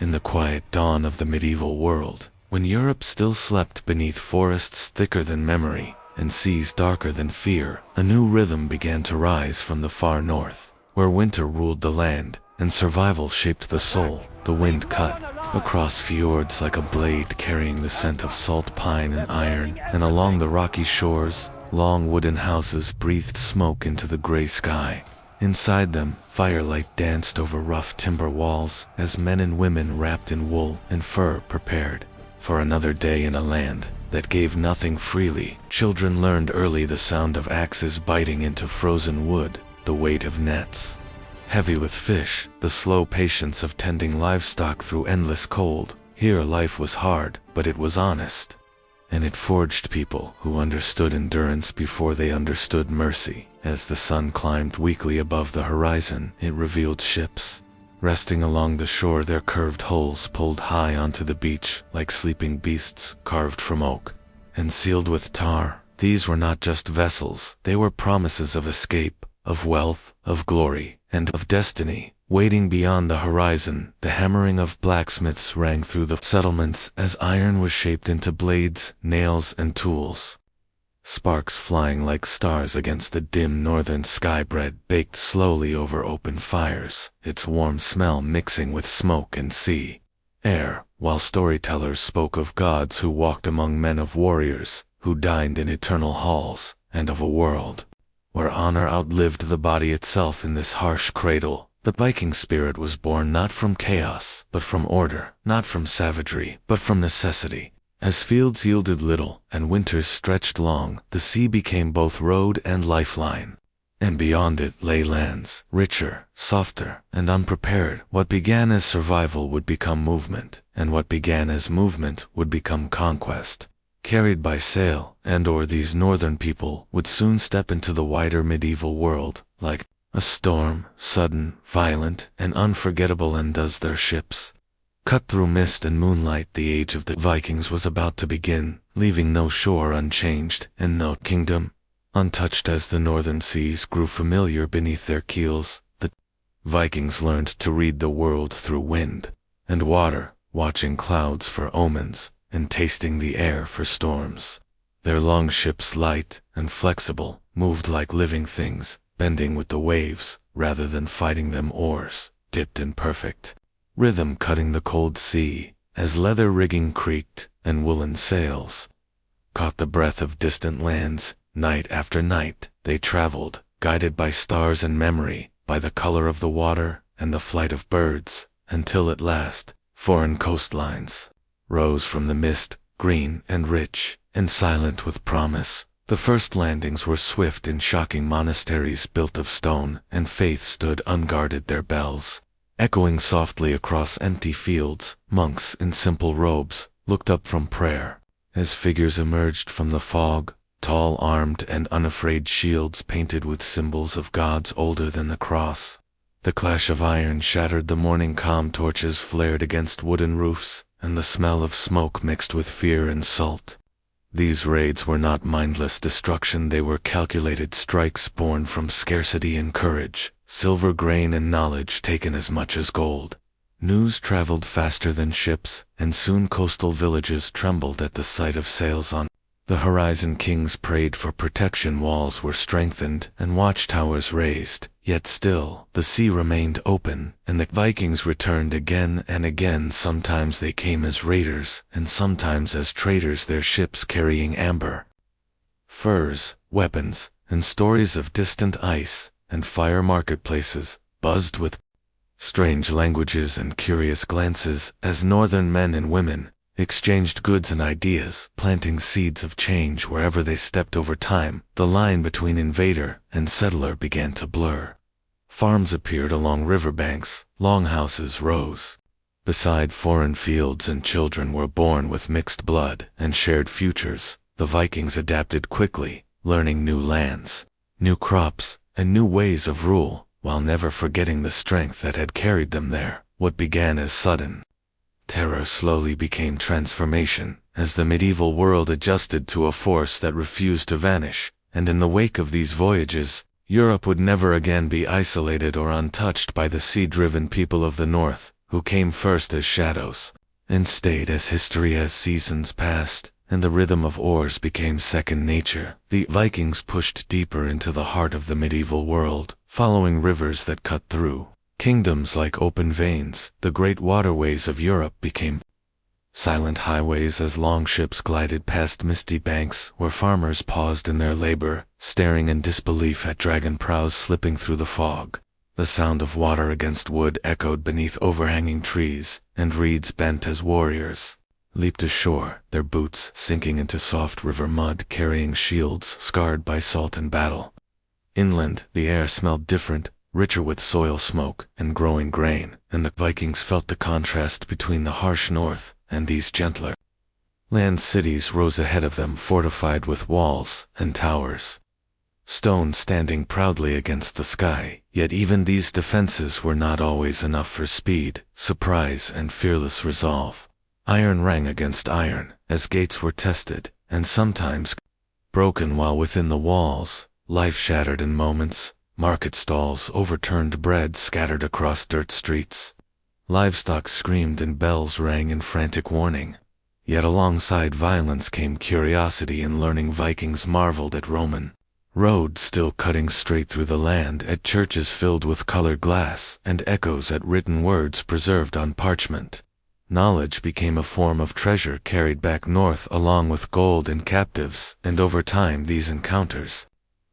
in the quiet dawn of the medieval world, when Europe still slept beneath forests thicker than memory and seas darker than fear, a new rhythm began to rise from the far north, where winter ruled the land and survival shaped the soul. The wind cut across fjords like a blade carrying the scent of salt pine and iron, and along the rocky shores, long wooden houses breathed smoke into the gray sky. Inside them, firelight danced over rough timber walls as men and women wrapped in wool and fur prepared for another day in a land that gave nothing freely. Children learned early the sound of axes biting into frozen wood, the weight of nets heavy with fish, the slow patience of tending livestock through endless cold. Here life was hard, but it was honest, and it forged people who understood endurance before they understood mercy. As the sun climbed weakly above the horizon, it revealed ships resting along the shore, their curved hulls pulled high onto the beach like sleeping beasts carved from oak and sealed with tar. These were not just vessels, they were promises of escape, of wealth, of glory, and of destiny. Waiting beyond the horizon, the hammering of blacksmiths rang through the settlements as iron was shaped into blades, nails, and tools. Sparks flying like stars against the dim northern sky, bread baked slowly over open fires, its warm smell mixing with smoke and sea air, while storytellers spoke of gods who walked among men, of warriors who dined in eternal halls, and of a world where honor outlived the body itself. In this harsh cradle, the Viking spirit was born, not from chaos, but from order, not from savagery, but from necessity. As fields yielded little and winters stretched long, the sea became both road and lifeline. And beyond it lay lands, richer, softer, and unprepared. What began as survival would become movement, and what began as movement would become conquest. Carried by sail and oar, these northern people would soon step into the wider medieval world, like a storm, sudden, violent, and unforgettable. And as their ships cut through mist and moonlight, the age of the Vikings was about to begin, leaving no shore unchanged and no kingdom untouched. As the northern seas grew familiar beneath their keels, the Vikings learned to read the world through wind and water, watching clouds for omens and tasting the air for storms. Their longships, light and flexible, moved like living things, bending with the waves rather than fighting them. Oars dipped in perfect rhythm, cutting the cold sea as leather rigging creaked and woolen sails caught the breath of distant lands. Night after night they traveled, guided by stars and memory, by the color of the water and the flight of birds, until at last foreign coastlines rose from the mist, green and rich and silent with promise. The first landings were swift in shocking monasteries built of stone, and faith stood unguarded, their bells echoing softly across empty fields. Monks in simple robes looked up from prayer as figures emerged from the fog, tall, armed and unafraid, shields painted with symbols of gods older than the cross. The clash of iron shattered the morning calm, torches flared against wooden roofs, and the smell of smoke mixed with fear and salt. These raids were not mindless destruction, they were calculated strikes born from scarcity and courage, silver, grain, and knowledge taken as much as gold. News traveled faster than ships, and soon coastal villages trembled at the sight of sails on the horizon. Kings prayed for protection, walls were strengthened, and watchtowers raised. Yet still, the sea remained open, and the Vikings returned again and again. Sometimes they came as raiders, and sometimes as traders, their ships carrying amber, furs, weapons, and stories of distant ice and fire. Marketplaces buzzed with strange languages and curious glances as northern men and women exchanged goods and ideas, planting seeds of change wherever they stepped. Over time, the line between invader and settler began to blur. Farms appeared along riverbanks, longhouses rose beside foreign fields, and children were born with mixed blood and shared futures. The Vikings adapted quickly, learning new lands, new crops, and new ways of rule, while never forgetting the strength that had carried them there. What began as sudden terror slowly became transformation, as the medieval world adjusted to a force that refused to vanish. And in the wake of these voyages, Europe would never again be isolated or untouched by the sea-driven people of the north. who came first as shadows, and stayed as history as seasons passed, and the rhythm of oars became second nature. The Vikings pushed deeper into the heart of the medieval world, following rivers that cut through kingdoms like open veins. The great waterways of Europe became silent highways as longships glided past misty banks where farmers paused in their labor, staring in disbelief at dragon prows slipping through the fog. The sound of water against wood echoed beneath overhanging trees, and reeds bent as warriors leaped ashore, their boots sinking into soft river mud, carrying shields scarred by salt and battle. Inland, the air smelled different, richer with soil smoke and growing grain, and the Vikings felt the contrast between the harsh north and these gentler land cities rose ahead of them, fortified with walls and towers, stone standing proudly against the sky. Yet even these defenses were not always enough for speed, surprise, and fearless resolve. Iron rang against iron as gates were tested, and sometimes broken while within the walls. Life shattered in moments, market stalls overturned, bread scattered across dirt streets. Livestock screamed and bells rang in frantic warning. Yet alongside violence came curiosity and learning. Vikings marveled at Roman roads still cutting straight through the land, at churches filled with colored glass, and echoes at written words preserved on parchment. Knowledge became a form of treasure carried back north along with gold and captives, and over time these encounters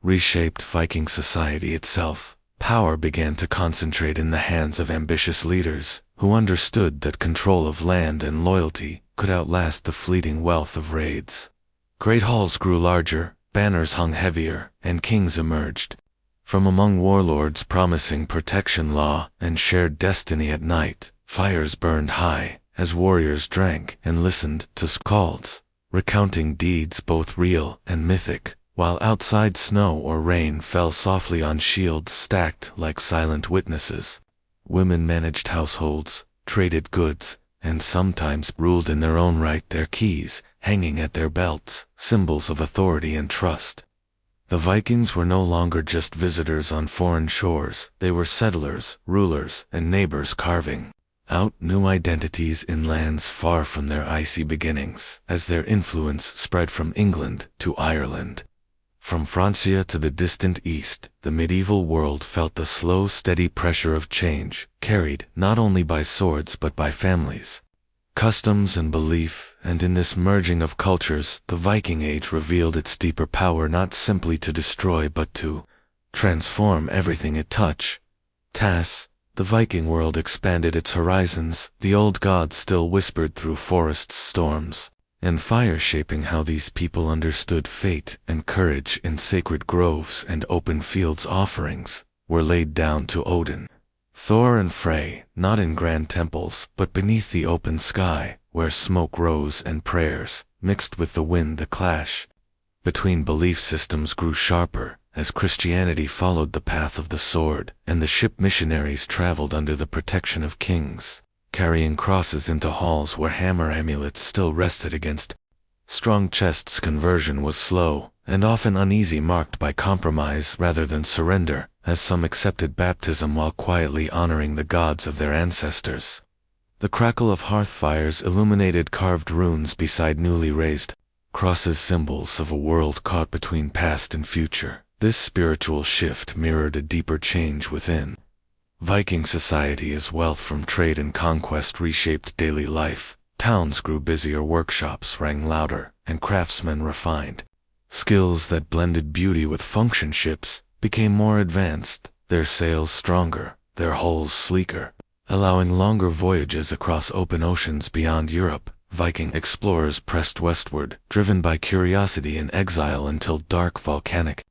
reshaped Viking society itself. Power began to concentrate in the hands of ambitious leaders, who understood that control of land and loyalty could outlast the fleeting wealth of raids. Great halls grew larger, banners hung heavier, and kings emerged from among warlords promising protection, law, and shared destiny. At night, fires burned high as warriors drank and listened to skalds, recounting deeds both real and mythic, while outside snow or rain fell softly on shields stacked like silent witnesses. Women managed households, traded goods, and sometimes ruled in their own right, their keys hanging at their belts, symbols of authority and trust. The Vikings were no longer just visitors on foreign shores. They were settlers, rulers, and neighbors, carving out new identities in lands far from their icy beginnings, as their influence spread from England to Ireland. From Francia to the distant east, the medieval world felt the slow, steady pressure of change, carried not only by swords but by families, customs, and belief. And in this merging of cultures, the Viking Age revealed its deeper power, not simply to destroy but to transform everything it touched. The Viking world expanded its horizons, the old gods still whispered through forest storms, and fire shaping how these people understood fate and courage. In sacred groves and open fields, offerings were laid down to Odin, Thor, and Frey, not in grand temples but beneath the open sky, where smoke rose and prayers mixed with the wind. The clash between belief systems grew sharper as Christianity followed the path of the sword, and the ship missionaries traveled under the protection of kings, carrying crosses into halls where hammer amulets still rested against strong chests. Conversion was slow and often uneasy, marked by compromise rather than surrender, as some accepted baptism while quietly honoring the gods of their ancestors. The crackle of hearth fires illuminated carved runes beside newly raised crosses, symbols of a world caught between past and future. This spiritual shift mirrored a deeper change within Viking society as wealth from trade and conquest reshaped daily life. Towns grew busier, workshops rang louder, and craftsmen refined skills that blended beauty with function. Ships became more advanced, their sails stronger, their hulls sleeker, allowing longer voyages across open oceans beyond Europe. Viking explorers pressed westward, driven by curiosity and exile, until dark volcanic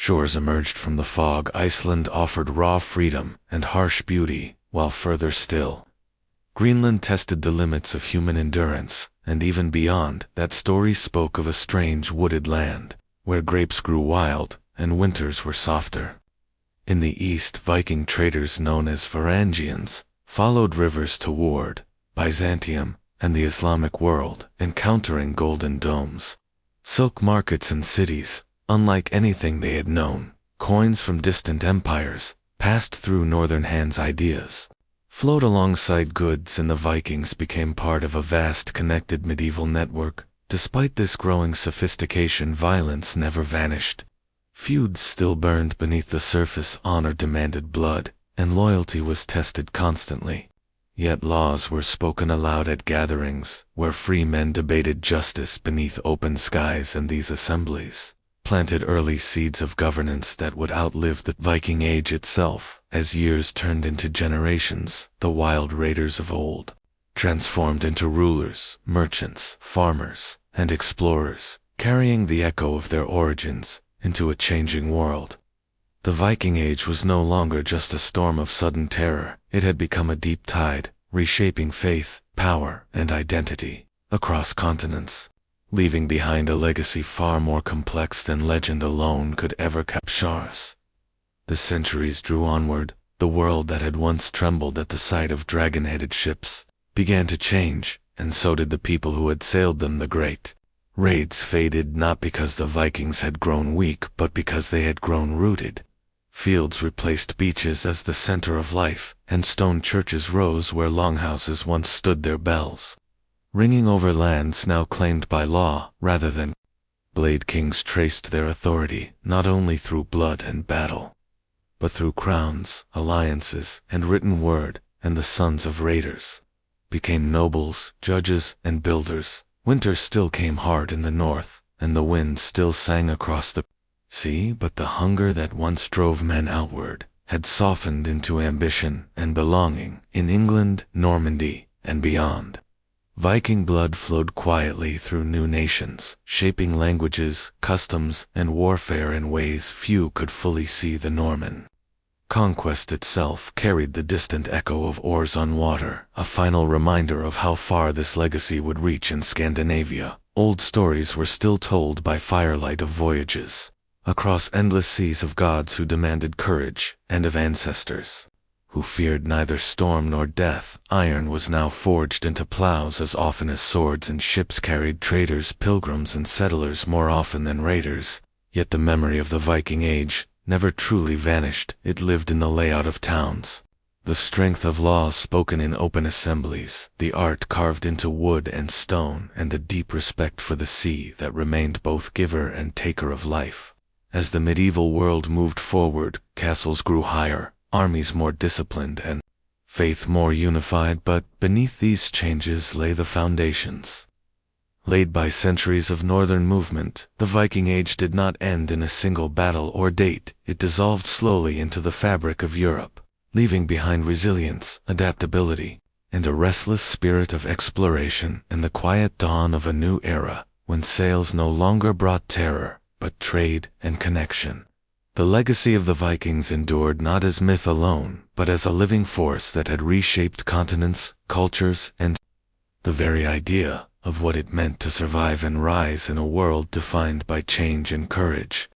shores emerged from the fog. Iceland offered raw freedom and harsh beauty, while further still, Greenland tested the limits of human endurance. And even beyond that, stories spoke of a strange wooded land, where grapes grew wild and winters were softer. In the east, Viking traders known as Varangians followed rivers toward Byzantium and the Islamic world, encountering golden domes, silk markets, and cities unlike anything they had known. Coins from distant empires passed through northern hands, ideas flowed alongside goods, and the Vikings became part of a vast connected medieval network. Despite this growing sophistication, violence never vanished. Feuds still burned beneath the surface, honor demanded blood, and loyalty was tested constantly. Yet laws were spoken aloud at gatherings, where free men debated justice beneath open skies, and these assemblies planted early seeds of governance that would outlive the Viking Age itself. As years turned into generations, the wild raiders of old transformed into rulers, merchants, farmers, and explorers, carrying the echo of their origins into a changing world. The Viking Age was no longer just a storm of sudden terror. It had become a deep tide, reshaping faith, power, and identity across continents, leaving behind a legacy far more complex than legend alone could ever capture. The centuries drew onward. The world that had once trembled at the sight of dragon-headed ships began to change, and so did the people who had sailed them. The great raids faded, not because the Vikings had grown weak, but because they had grown rooted. Fields replaced beaches as the center of life, and stone churches rose where longhouses once stood, their bells ringing over lands now claimed by law rather than blade. Kings traced their authority not only through blood and battle, but through crowns, alliances, and written word, and the sons of raiders became nobles, judges, and builders. Winter still came hard in the north, and the wind still sang across the sea, but the hunger that once drove men outward had softened into ambition and belonging. In England, Normandy, and beyond, Viking blood flowed quietly through new nations, shaping languages, customs, and warfare in ways few could fully see. The Norman Conquest itself carried the distant echo of oars on water, a final reminder of how far this legacy would reach in Scandinavia. Old stories were still told by firelight of voyages across endless seas, of gods who demanded courage, and of ancestors who feared neither storm nor death. Iron was now forged into plows as often as swords, and ships carried traders, pilgrims, and settlers more often than raiders. Yet the memory of the Viking Age never truly vanished. It lived in the layout of towns, the strength of laws spoken in open assemblies, the art carved into wood and stone, and the deep respect for the sea that remained both giver and taker of life. As the medieval world moved forward, castles grew higher, armies more disciplined, and faith more unified, but beneath these changes lay the foundations laid by centuries of northern movement. The Viking Age did not end in a single battle or date. It dissolved slowly into the fabric of Europe, leaving behind resilience, adaptability, and a restless spirit of exploration. In the quiet dawn of a new era, when sails no longer brought terror, but trade and connection, the legacy of the Vikings endured not as myth alone, but as a living force that had reshaped continents, cultures, and the very idea of what it meant to survive and rise in a world defined by change and courage.